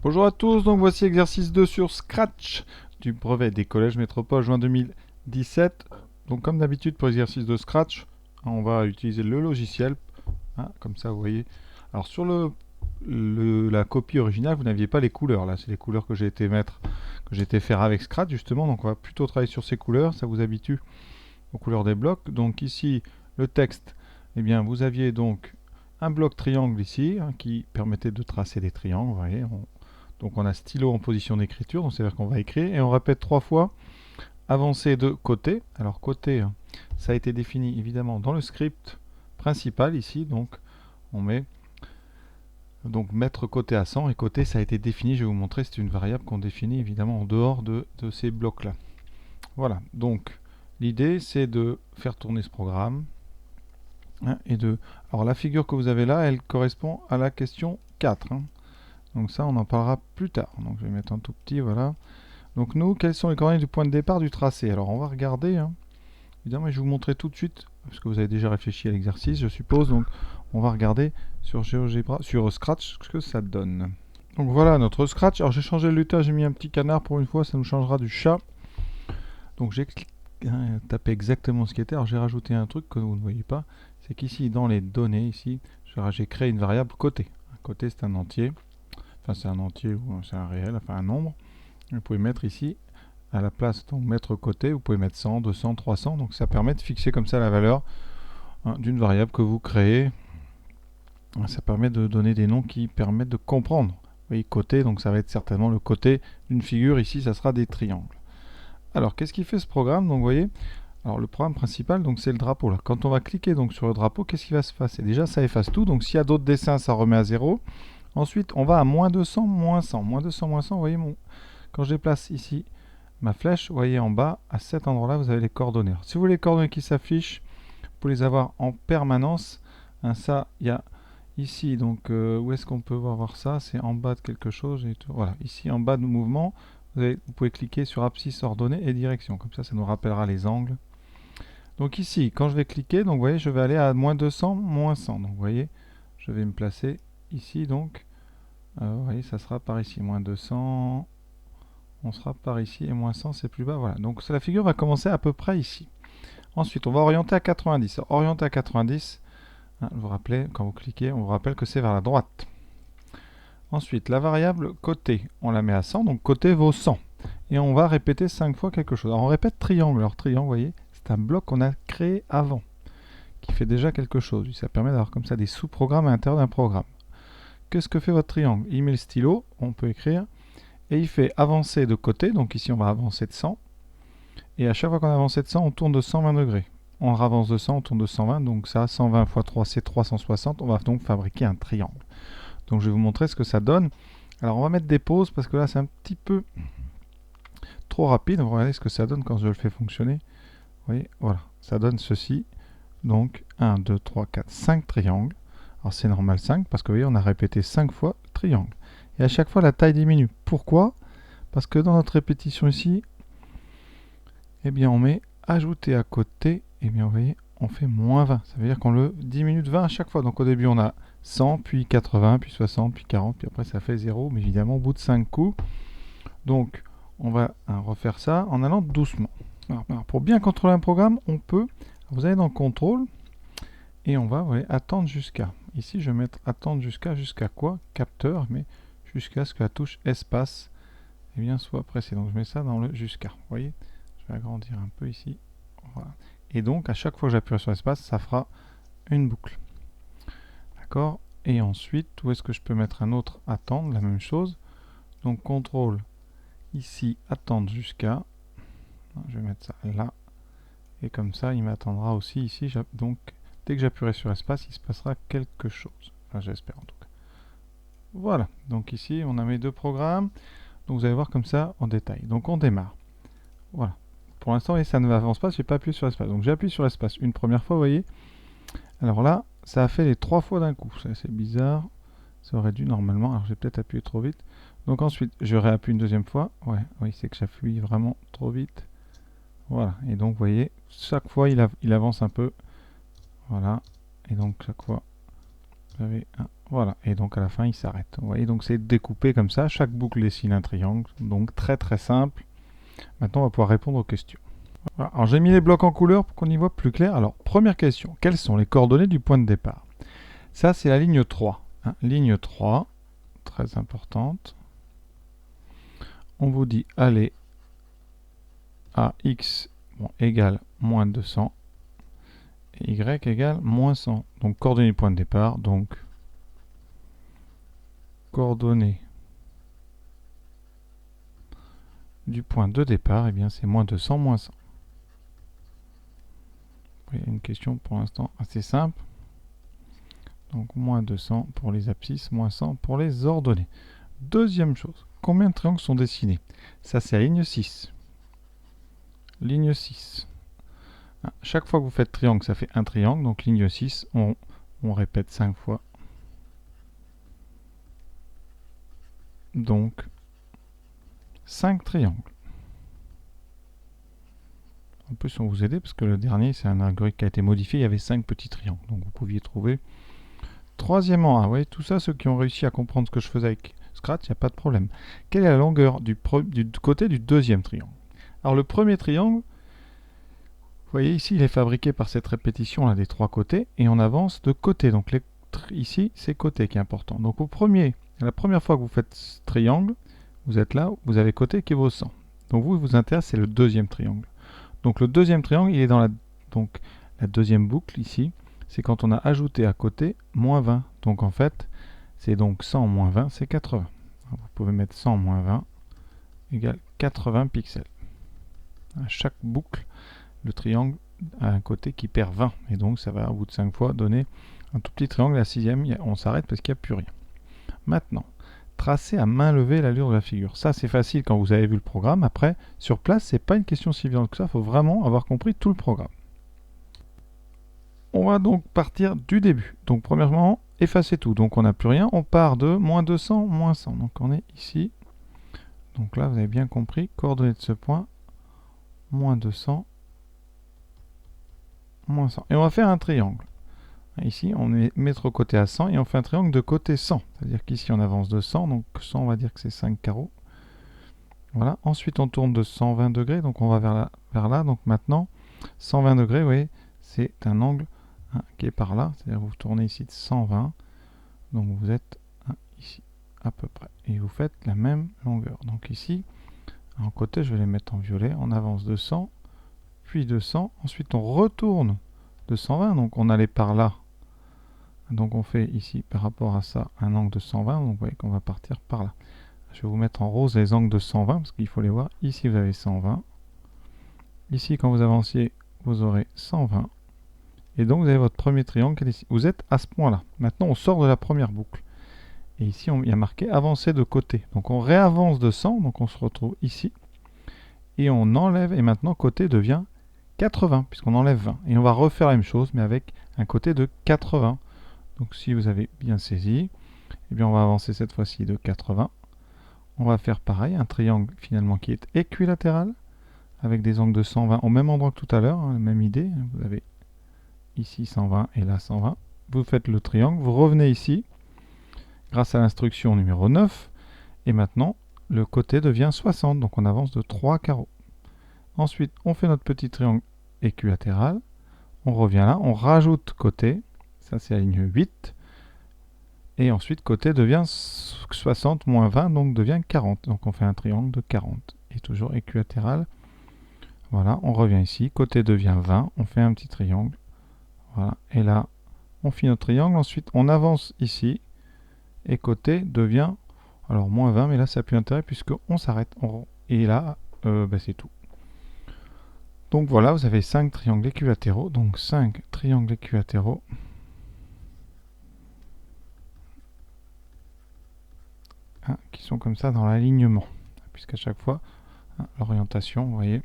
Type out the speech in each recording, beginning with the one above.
Bonjour à tous, donc voici exercice 2 sur Scratch du brevet des collèges Métropole juin 2017. Donc comme d'habitude pour l'exercice de Scratch, on va utiliser le logiciel, comme ça vous voyez. Alors sur la copie originale, vous n'aviez pas les couleurs, là c'est les couleurs que j'ai été mettre, que j'ai été faire avec Scratch justement, donc on va plutôt travailler sur ces couleurs, ça vous habitue aux couleurs des blocs. Donc ici, le texte, eh bien vous aviez donc un bloc triangle ici, qui permettait de tracer des triangles, vous voyez, donc on a stylo en position d'écriture, donc c'est-à-dire qu'on va écrire et on répète 3 fois avancer de côté. Alors côté, ça a été défini évidemment dans le script principal ici, donc on met donc mettre côté à 100 et côté ça a été défini, je vais vous montrer, c'est une variable qu'on définit évidemment en dehors de ces blocs là. Voilà, donc l'idée c'est de faire tourner ce programme alors la figure que vous avez là, elle correspond à la question 4. Donc ça, on en parlera plus tard. Donc je vais mettre un tout petit, voilà. Donc nous, quelles sont les coordonnées du point de départ du tracé? Alors on va regarder. Évidemment, je vais vous montrer tout de suite, parce que vous avez déjà réfléchi à l'exercice, je suppose. Donc on va regarder sur GeoGebra, sur Scratch, ce que ça donne. Donc voilà notre Scratch. Alors j'ai changé le lutin, j'ai mis un petit canard pour une fois, ça nous changera du chat. Donc j'ai tapé exactement ce qui était. Alors j'ai rajouté un truc que vous ne voyez pas. C'est qu'ici, dans les données, ici, j'ai créé une variable côté. Côté, c'est un entier. Enfin, c'est un entier ou c'est un réel, enfin un nombre. Vous pouvez mettre ici, à la place, donc mettre côté, vous pouvez mettre 100, 200, 300. Donc ça permet de fixer comme ça la valeur d'une variable que vous créez. Ça permet de donner des noms qui permettent de comprendre. Vous voyez, côté, donc ça va être certainement le côté d'une figure. Ici, ça sera des triangles. Alors, qu'est-ce qui fait ce programme? Donc, vous voyez, alors le programme principal, donc c'est le drapeau là. Quand on va cliquer donc sur le drapeau, qu'est-ce qui va se passer? Déjà, ça efface tout. Donc, s'il y a d'autres dessins, ça remet à 0. Ensuite, on va à moins 200, moins 100. Moins 200, moins 100, vous voyez, quand je déplace ici ma flèche, vous voyez en bas, à cet endroit-là, vous avez les coordonnées. Alors, si vous voulez les coordonnées qui s'affichent, vous pouvez les avoir en permanence. Ça, il y a ici, donc où est-ce qu'on peut voir ça? C'est en bas de quelque chose. Voilà, ici en bas de mouvement, vous pouvez cliquer sur abscisse ordonnée et direction. Comme ça nous rappellera les angles. Donc ici, quand je vais cliquer, donc vous voyez, je vais aller à moins 200, moins 100. Donc vous voyez, je vais me placer ici, donc vous voyez, ça sera par ici, moins 200, on sera par ici, et moins 100, c'est plus bas, voilà. Donc la figure va commencer à peu près ici. Ensuite, on va orienter à 90. Alors, orienter à 90, vous vous rappelez, quand vous cliquez, on vous rappelle que c'est vers la droite. Ensuite, la variable côté, on la met à 100, donc côté vaut 100. Et on va répéter 5 fois quelque chose. Alors on répète triangle. Alors triangle, vous voyez, c'est un bloc qu'on a créé avant, qui fait déjà quelque chose. Ça permet d'avoir comme ça des sous-programmes à l'intérieur d'un programme. Qu'est-ce que fait votre triangle? Il met le stylo, on peut écrire, et il fait avancer de côté. Donc ici, on va avancer de 100. Et à chaque fois qu'on avance de 100, on tourne de 120 degrés. On avance de 100, on tourne de 120. Donc ça, 120 x 3, c'est 360. On va donc fabriquer un triangle. Donc je vais vous montrer ce que ça donne. Alors on va mettre des pauses parce que là c'est un petit peu trop rapide. On va regarder ce que ça donne quand je le fais fonctionner. Vous voyez, voilà, ça donne ceci. Donc 1, 2, 3, 4, 5 triangles. Alors c'est normal 5 parce que vous voyez, on a répété 5 fois triangle. Et à chaque fois la taille diminue. Pourquoi? Parce que dans notre répétition ici, eh bien on met ajouter à côté, eh bien vous voyez, on fait moins 20. Ça veut dire qu'on le diminue de 20 à chaque fois. Donc au début on a 100, puis 80, puis 60, puis 40, puis après ça fait 0, mais évidemment au bout de 5 coups. Donc on va refaire ça en allant doucement. Alors, pour bien contrôler un programme, on peut, vous allez dans contrôle, et on va attendre jusqu'à. Ici je vais mettre attendre jusqu'à quoi? Capteur, mais jusqu'à ce que la touche espace eh bien, soit pressée. Donc je mets ça dans le jusqu'à. Vous voyez, je vais agrandir un peu ici. Voilà. Et donc à chaque fois que j'appuie sur espace, ça fera une boucle. D'accord? Et ensuite, où est-ce que je peux mettre un autre attendre? La même chose. Donc contrôle, ici, attendre jusqu'à. Je vais mettre ça là. Et comme ça, il m'attendra aussi ici. Donc, dès que j'appuierai sur espace, il se passera quelque chose. Enfin, j'espère en tout cas. Voilà. Donc ici, on a mes deux programmes. Donc vous allez voir comme ça en détail. Donc on démarre. Voilà. Pour l'instant, ça ne avance pas, je n'ai pas appuyé sur espace. Donc j'appuie sur espace une première fois, vous voyez. Alors là, ça a fait les 3 fois d'un coup. C'est bizarre. Ça aurait dû normalement. Alors j'ai peut-être appuyé trop vite. Donc ensuite, je réappuie une deuxième fois. Ouais, oui, c'est que j'appuie vraiment trop vite. Voilà. Et donc, vous voyez, chaque fois, il avance un peu. Voilà. Et donc, chaque fois, Vous avez un, voilà, et donc à la fin il s'arrête. Vous voyez, donc c'est découpé comme ça, chaque boucle dessine un triangle, donc très très simple. Maintenant on va pouvoir répondre aux questions. Voilà. Alors j'ai mis les blocs en couleur pour qu'on y voit plus clair. Alors première question, quelles sont les coordonnées du point de départ? Ça c'est la ligne 3. Hein. Ligne 3, très importante. On vous dit, allez, à x égale moins 200, et y égale moins 100. Donc coordonnées du point de départ, donc coordonnées du point de départ, et bien c'est moins 200, moins 100. Il y a une question pour l'instant assez simple. Donc moins 200 pour les abscisses, moins 100 pour les ordonnées. Deuxième chose, combien de triangles sont dessinés? Ça c'est la ligne 6. Ligne 6. Chaque fois que vous faites triangle, ça fait un triangle. Donc ligne 6, on répète 5 fois. Donc 5 triangles. En plus, on vous aide parce que le dernier, c'est un algorithme qui a été modifié. Il y avait 5 petits triangles. Donc vous pouviez trouver. Troisièmement, vous voyez, tout ça, ceux qui ont réussi à comprendre ce que je faisais avec Scratch, il n'y a pas de problème. Quelle est la longueur du côté du deuxième triangle? Alors le premier triangle, vous voyez ici, il est fabriqué par cette répétition là des trois côtés et on avance de côté. Donc ici, c'est côté qui est important. Donc la première fois que vous faites ce triangle, vous êtes là, vous avez côté qui vaut 100. Donc vous intéresse, c'est le deuxième triangle. Donc le deuxième triangle, il est dans la deuxième boucle ici. C'est quand on a ajouté à côté moins 20. Donc en fait, c'est donc 100 moins 20, c'est 80. Alors, vous pouvez mettre 100 moins 20 égale 80 pixels. À chaque boucle, le triangle a un côté qui perd 20. Et donc ça va, au bout de 5 fois, donner un tout petit triangle. La sixième, on s'arrête parce qu'il n'y a plus rien. Maintenant, tracer à main levée l'allure de la figure. Ça, c'est facile quand vous avez vu le programme. Après, sur place, c'est pas une question si évidente que ça. Il faut vraiment avoir compris tout le programme. On va donc partir du début. Donc premièrement, effacer tout. Donc on n'a plus rien. On part de moins 200, moins 100. Donc on est ici. Donc là, vous avez bien compris. Coordonnées de ce point, moins 200, moins 100. Et on va faire un triangle. Ici, on met notre côté à 100 et on fait un triangle de côté 100. C'est-à-dire qu'ici, on avance de 100. Donc 100, on va dire que c'est 5 carreaux. Voilà. Ensuite, on tourne de 120 degrés. Donc on va vers là. Donc maintenant, 120 degrés, vous voyez, c'est un angle qui est par là, c'est-à-dire vous tournez ici de 120, donc vous êtes ici à peu près, et vous faites la même longueur. Donc ici, en côté, je vais les mettre en violet, on avance de 100, puis de 100, ensuite on retourne de 120, donc on allait par là, donc on fait ici par rapport à ça un angle de 120, donc vous voyez qu'on va partir par là. Je vais vous mettre en rose les angles de 120, parce qu'il faut les voir. Ici vous avez 120, ici quand vous avanciez, vous aurez 120, et donc vous avez votre premier triangle qui est ici. Vous êtes à ce point-là. Maintenant, on sort de la première boucle. Et ici, il y a marqué avancer de côté. Donc on réavance de 100, donc on se retrouve ici. Et on enlève, et maintenant côté devient 80, puisqu'on enlève 20. Et on va refaire la même chose, mais avec un côté de 80. Donc si vous avez bien saisi, eh bien on va avancer cette fois-ci de 80. On va faire pareil, un triangle finalement qui est équilatéral, avec des angles de 120 au même endroit que tout à l'heure, hein, la même idée. Vous avez ici 120 et là 120. Vous faites le triangle, vous revenez ici grâce à l'instruction numéro 9 et maintenant le côté devient 60, donc on avance de 3 carreaux. Ensuite on fait notre petit triangle équilatéral, on revient là, on rajoute côté, ça c'est la ligne 8, et ensuite côté devient 60 moins 20, donc devient 40, donc on fait un triangle de 40 et toujours équilatéral. Voilà, on revient ici, côté devient 20, on fait un petit triangle. Voilà, et là, on finit notre triangle. Ensuite, on avance ici. Et côté devient, alors moins 20, mais là, ça n'a plus intérêt puisqu'on s'arrête. Et là, c'est tout. Donc voilà, vous avez 5 triangles équilatéraux. Donc 5 triangles équilatéraux. Qui sont comme ça dans l'alignement. Puisqu'à chaque fois, l'orientation, vous voyez,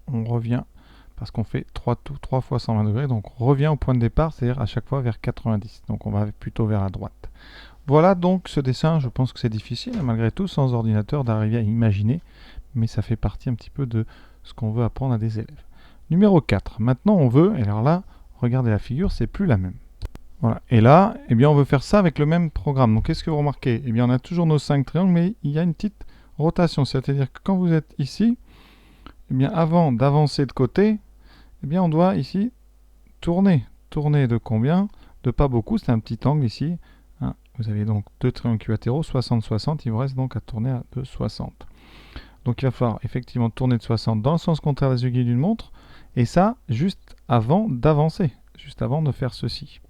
on revient parce qu'on fait 3 fois 120 degrés, donc on revient au point de départ, c'est-à-dire à chaque fois vers 90, donc on va plutôt vers la droite. Voilà donc ce dessin, je pense que c'est difficile, malgré tout, sans ordinateur, d'arriver à imaginer, mais ça fait partie un petit peu de ce qu'on veut apprendre à des élèves. Numéro 4, maintenant on veut, et alors là, regardez la figure, c'est plus la même. Voilà. Et là, eh bien, on veut faire ça avec le même programme. Donc, qu'est-ce que vous remarquez? Eh bien, on a toujours nos 5 triangles, mais il y a une petite rotation. C'est-à-dire que quand vous êtes ici, eh bien, avant d'avancer de côté, eh bien, on doit ici tourner. Tourner de combien? De pas beaucoup, c'est un petit angle ici. Hein. Vous avez donc deux triangles équilatéraux, 60-60. Il vous reste donc à tourner de 60. Donc, il va falloir effectivement tourner de 60 dans le sens contraire des aiguilles d'une montre. Et ça, juste avant d'avancer. Juste avant de faire ceci.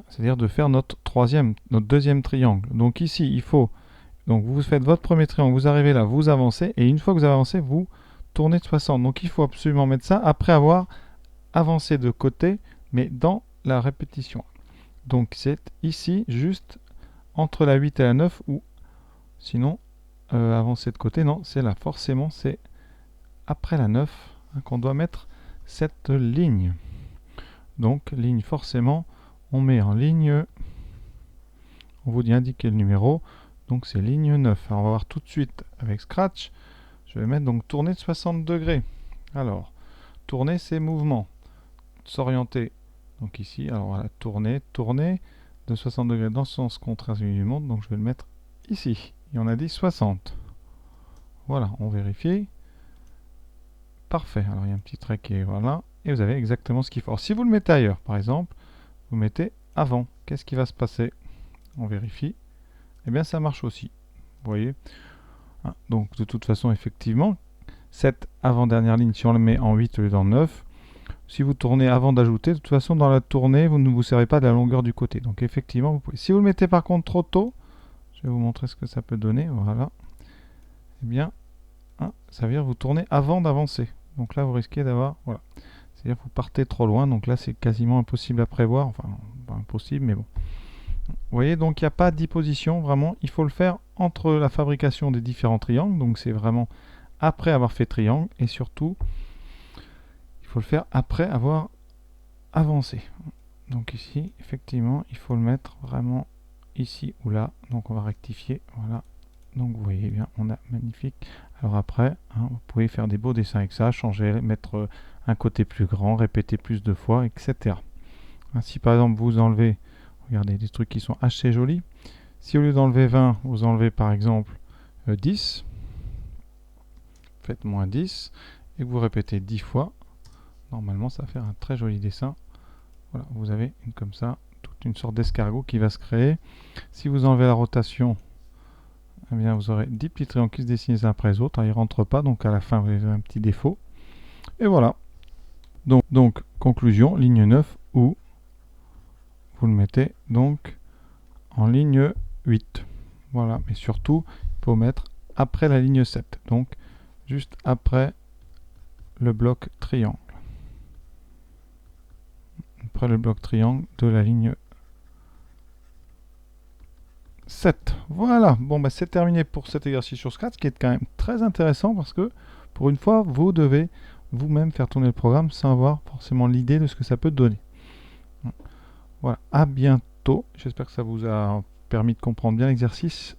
C'est-à-dire de faire notre deuxième triangle. Donc ici, il faut, donc vous faites votre premier triangle, vous arrivez là, vous avancez, et une fois que vous avez avancé, vous tournez de 60. Donc il faut absolument mettre ça après avoir avancé de côté, mais dans la répétition. Donc c'est ici, juste entre la 8 et la 9, ou sinon, avancer de côté, non, c'est là, forcément, c'est après la 9 hein, qu'on doit mettre cette ligne. Donc ligne forcément, on met en ligne, on vous dit indiquer le numéro, donc c'est ligne 9. Alors on va voir tout de suite avec Scratch, je vais mettre donc tourner de 60 degrés. Alors, tourner c'est mouvement, s'orienter, donc ici, alors voilà, tourner de 60 degrés dans le sens contraire du monde, donc je vais le mettre ici, et on a dit 60. Voilà, on vérifie, parfait, alors il y a un petit trait qui est, voilà, et vous avez exactement ce qu'il faut. Alors, si vous le mettez ailleurs, par exemple, vous mettez avant, qu'est-ce qui va se passer? On vérifie, et bien ça marche aussi, vous voyez. Donc de toute façon, effectivement, cette avant-dernière ligne, si on le met en 8 au lieu d'en 9, si vous tournez avant d'ajouter, de toute façon, dans la tournée, vous ne vous servez pas de la longueur du côté. Donc effectivement, vous pouvez. Si vous le mettez par contre trop tôt, je vais vous montrer ce que ça peut donner, voilà. Eh bien, ça veut dire que vous tournez avant d'avancer. Donc là, vous risquez d'avoir, voilà. C'est-à-dire que vous partez trop loin, donc là, c'est quasiment impossible à prévoir. Enfin, pas impossible, mais bon. Vous voyez, donc il n'y a pas d'opposition, vraiment. Il faut le faire entre la fabrication des différents triangles. Donc c'est vraiment après avoir fait triangle. Et surtout, il faut le faire après avoir avancé. Donc ici, effectivement, il faut le mettre vraiment ici ou là. Donc on va rectifier. Voilà. Donc vous voyez bien, on a magnifique. Alors après, hein, vous pouvez faire des beaux dessins avec ça, changer, mettre un côté plus grand, répéter plus de fois, etc. Si par exemple vous enlevez, regardez des trucs qui sont assez jolis. Si au lieu d'enlever 20, vous enlevez par exemple 10, faites moins 10, et que vous répétez 10 fois, normalement ça va faire un très joli dessin. Voilà, vous avez comme ça, toute une sorte d'escargot qui va se créer. Si vous enlevez la rotation, eh bien vous aurez 10 petits triangles qui se dessinent les uns après les autres. Ils ne rentrent pas, donc à la fin vous avez un petit défaut. Et voilà. Donc conclusion, ligne 9, ou vous le mettez donc en ligne 8. Voilà, mais surtout, il faut mettre après la ligne 7. Donc, juste après le bloc triangle. Après le bloc triangle de la ligne 7. Voilà, bon, bah, c'est terminé pour cet exercice sur Scratch, qui est quand même très intéressant parce que, pour une fois, vous devez vous-même faire tourner le programme sans avoir forcément l'idée de ce que ça peut donner. Voilà, à bientôt. J'espère que ça vous a permis de comprendre bien l'exercice.